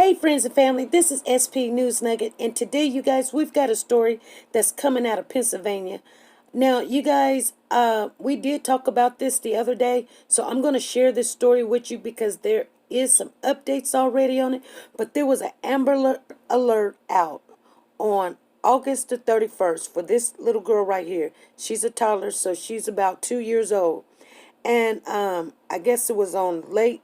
Hey friends and family, this is SP News Nugget, and today you guys, we've got a story that's coming out of Pennsylvania. Now you guys, we did talk about this the other day, so I'm going to share this story with you because there is some updates already on it, but there was an Amber Alert out on August the 31st for this little girl right here. She's a toddler, so she's about 2 years old, and I guess it was on late.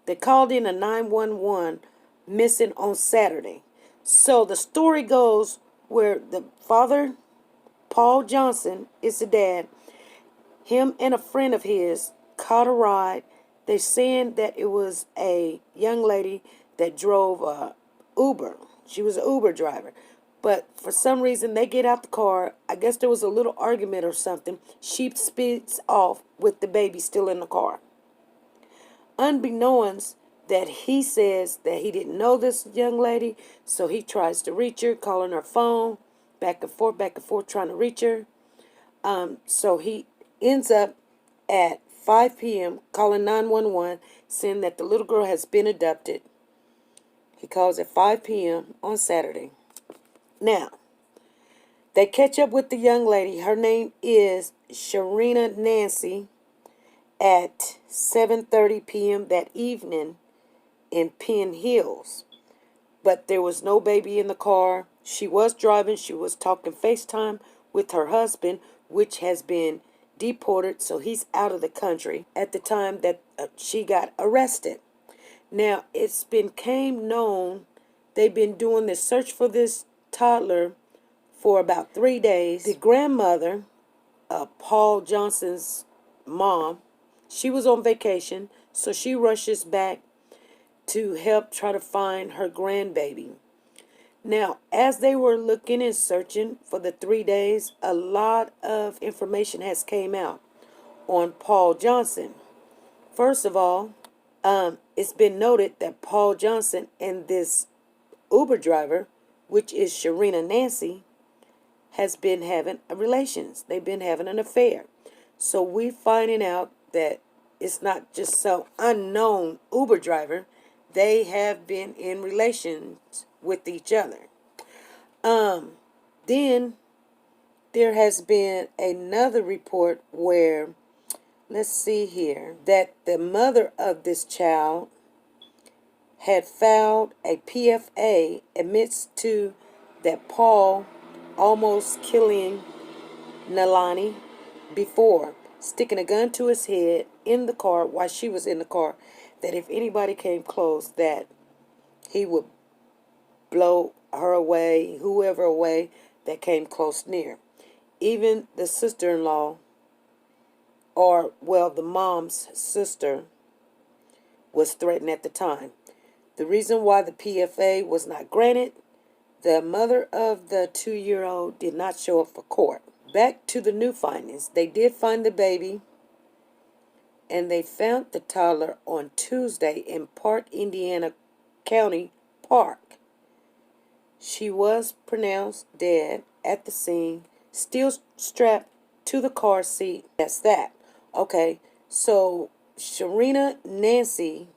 They called in a 911 missing on Saturday. So the story goes where the father, Paul Johnson, is the dad. Him and a friend of his caught a ride. They're saying that it was a young lady that drove a Uber. She was an Uber driver. But for some reason, they get out the car. I guess there was a little argument or something. She speeds off with the baby still in the car. Unbeknownst that he says that he didn't know this young lady, so he tries to reach her, calling her phone, back and forth, trying to reach her. So he ends up at 5 p.m. calling 911, saying that the little girl has been abducted. He calls at 5 p.m. on Saturday. Now, they catch up with the young lady. Her name is Sharina Nancy at 7:30 p.m. that evening in Penn Hills. But there was no baby in the car. She was driving. She was talking FaceTime with her husband, which has been deported, so he's out of the country at the time that she got arrested. Now, it's became known they've been doing this search for this toddler for about 3 days. The grandmother, Paul Johnson's mom, she was on vacation, so she rushes back to help try to find her grandbaby. Now, as they were looking and searching for the 3 days, a lot of information has came out on Paul Johnson. First of all, it's been noted that Paul Johnson and this Uber driver, which is Sharina Nancy, has been having relations. They've been having an affair. So we're finding out that it's not just some unknown Uber driver. They have been in relations with each other. Then there has been another report where, let's see here, that the mother of this child had filed a PFA, admits to that Paul almost killing Nalani before, sticking a gun to his head in the car while she was in the car, that if anybody came close, that he would blow her away, whoever away that came close near. Even the sister-in-law, or, well, the mom's sister, was threatened at the time. The reason why the PFA was not granted, the mother of the 2-year-old did not show up for court. Back to the new findings. They did find the baby, and they found the toddler on Tuesday in Park, Indiana County Park. She was pronounced dead at the scene, still strapped to the car seat. That's that. Okay, so Sharina Nancy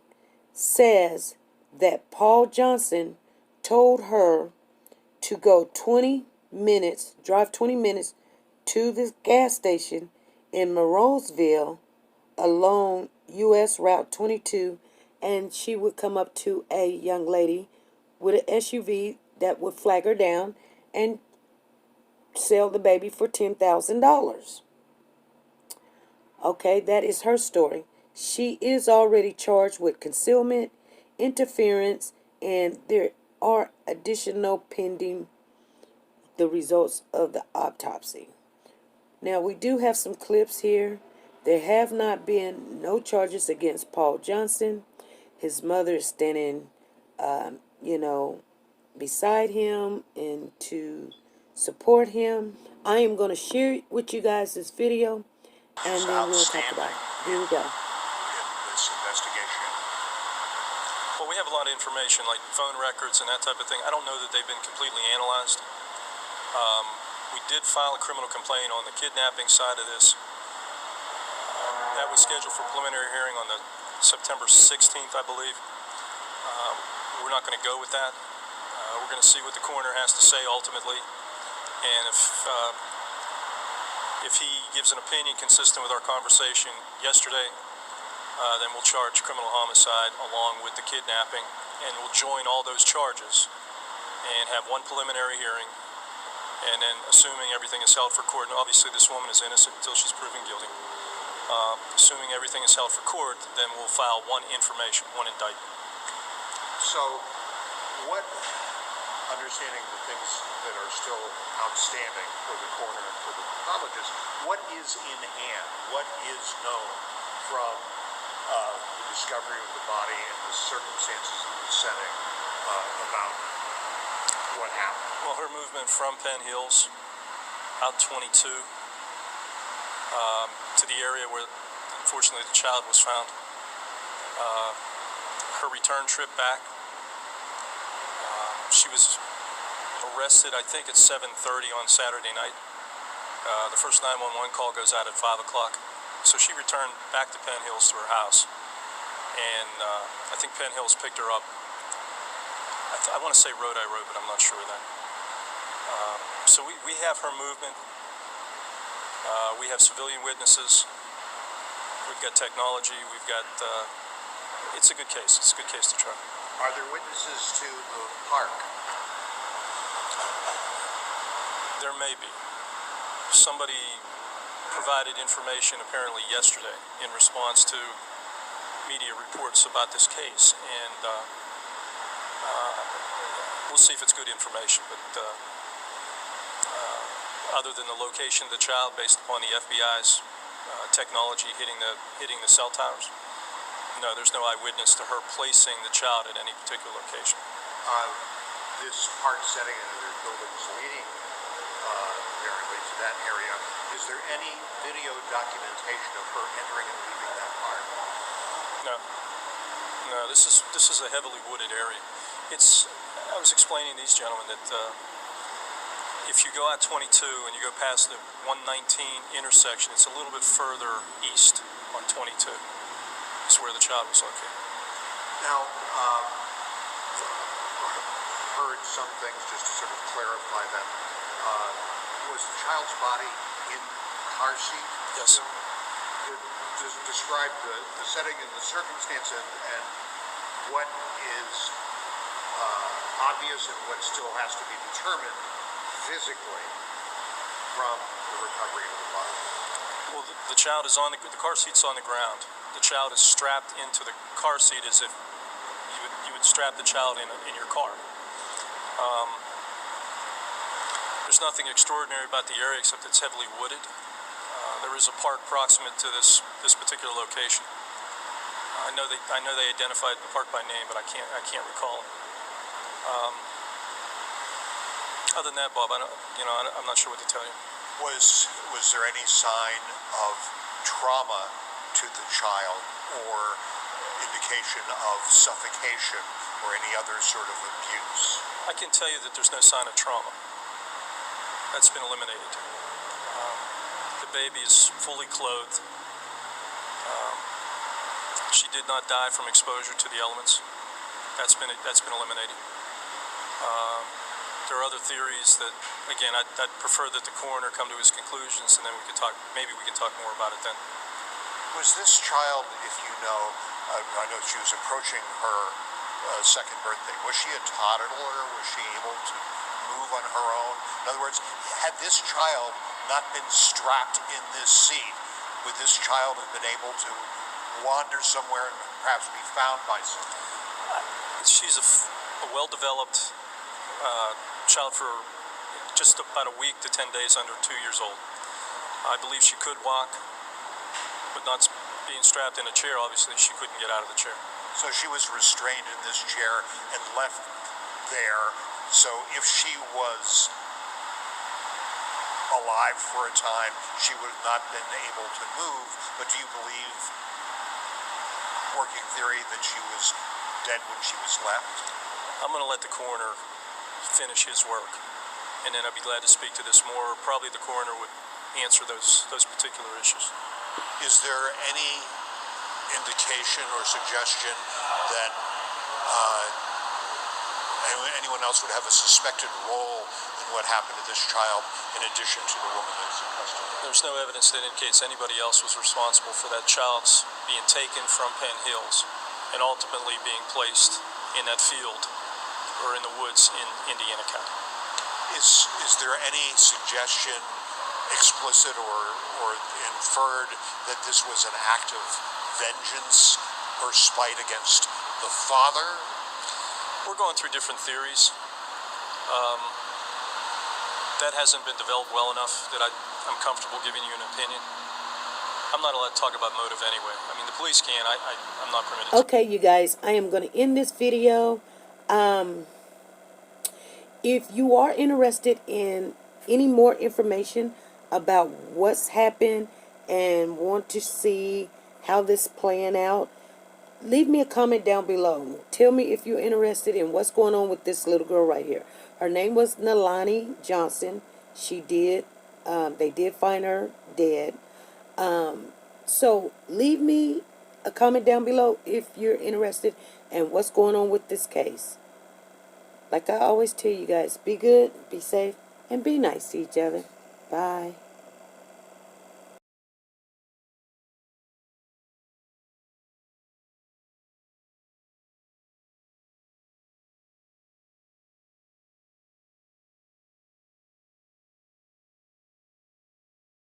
says that Paul Johnson told her to go 20 minutes, drive 20 minutes to this gas station in Monroeville along U.S. Route 22, and she would come up to a young lady with an SUV that would flag her down and sell the baby for $10,000. Okay, that is her story. She is already charged with concealment, interference, and there are additional pending the results of the autopsy. Now, we do have some clips here. There have not been no charges against Paul Johnson. His mother is standing, beside him and to support him. I am going to share with you guys this video, and then we'll talk about it. Here we go. This investigation. Well, we have a lot of information, like phone records and that type of thing. I don't know that they've been completely analyzed. We did file a criminal complaint on the kidnapping side of this. That was scheduled for preliminary hearing on the September 16th, I believe. We're we're not going to go with that. We're going to see what the coroner has to say ultimately, and if he gives an opinion consistent with our conversation yesterday, then we'll charge criminal homicide along with the kidnapping, and we'll join all those charges and have one preliminary hearing, and then assuming everything is held for court, and obviously this woman is innocent until she's proven guilty, assuming everything is held for court, then we'll file one indictment. So, what, understanding the things that are still outstanding for the coroner and for the pathologist, what is in hand? What is known from the discovery of the body and the circumstances of the setting about what happened? Well, her movement from Penn Hills out 22 to the area where unfortunately the child was found. Her return trip back. She was arrested, I think, at 7:30 on Saturday night. The first 911 call goes out at 5 o'clock. So she returned back to Penn Hills to her house. And I think Penn Hills picked her up. I want to say Rodi Road, but I'm not sure of that. So we have her movement. We have civilian witnesses. We've got technology. We've got... it's a good case. It's a good case to try. Are there witnesses to the park? There may be. Somebody provided information apparently yesterday in response to media reports about this case, and we'll see if it's good information, but other than the location of the child based upon the FBI's technology hitting the cell towers, no, there's no eyewitness to her placing the child at any particular location. This park setting and other buildings leading apparently to that area, is there any video documentation of her entering and leaving that park? No, this is a heavily wooded area. I was explaining to these gentlemen that if you go out 22 and you go past the 119 intersection, it's a little bit further east on 22. Is where the child was located. Now, heard some things just to sort of clarify them. Was the child's body in the car seat? Yes. Describe the setting and the circumstance and what is obvious and what still has to be determined physically from the recovery of the body. Well, the child is the car seat's on the ground. The child is strapped into the car seat as if you would strap the child in your car. There's nothing extraordinary about the area except it's heavily wooded. There is a park proximate to this particular location. I know they identified the park by name, but I can't recall it. Other than that, Bob, I'm not sure what to tell you. Was there any sign of trauma to the child or indication of suffocation or any other sort of abuse? I can tell you that there's no sign of trauma. That's been eliminated. The baby is fully clothed. She did not die from exposure to the elements. That's been eliminated. There are other theories that, again, I'd prefer that the coroner come to his conclusions, and then maybe we can talk more about it then. Was this child, if you know, I know she was approaching her second birthday, was she a toddler? Was she able to move on her own? In other words, had this child not been strapped in this seat, would this child have been able to wander somewhere and perhaps be found by someone? She's a well-developed child for just about a week to 10 days under 2 years old. I believe she could walk, but not being strapped in a chair, obviously she couldn't get out of the chair. So she was restrained in this chair and left there. So if she was alive for a time, she would have not been able to move. But do you believe, working theory, that she was dead when she was left? I'm going to let the coroner finish his work, and then I'd be glad to speak to this more. Probably the coroner would answer those particular issues. Is there any indication or suggestion that anyone else would have a suspected role in what happened to this child in addition to the woman that is in custody? There's no evidence that indicates anybody else was responsible for that child's being taken from Penn Hills and ultimately being placed in that field or in the woods in Indiana County. Is there any suggestion, explicit or inferred, that this was an act of vengeance or spite against the father? We're going through different theories. That hasn't been developed well enough that I'm comfortable giving you an opinion. I'm not allowed to talk about motive anyway. I mean, the police can. I'm not permitted to. Okay, you guys, I am going to end this video. If you are interested in any more information about what's happened and want to see how this playing out, leave me a comment down below. Tell me if you're interested in what's going on with this little girl right here. Her name was Nalani Johnson. They did find her dead. So leave me a comment down below if you're interested in what's going on with this case. Like I always tell you guys, be good, be safe, and be nice to each other. Bye.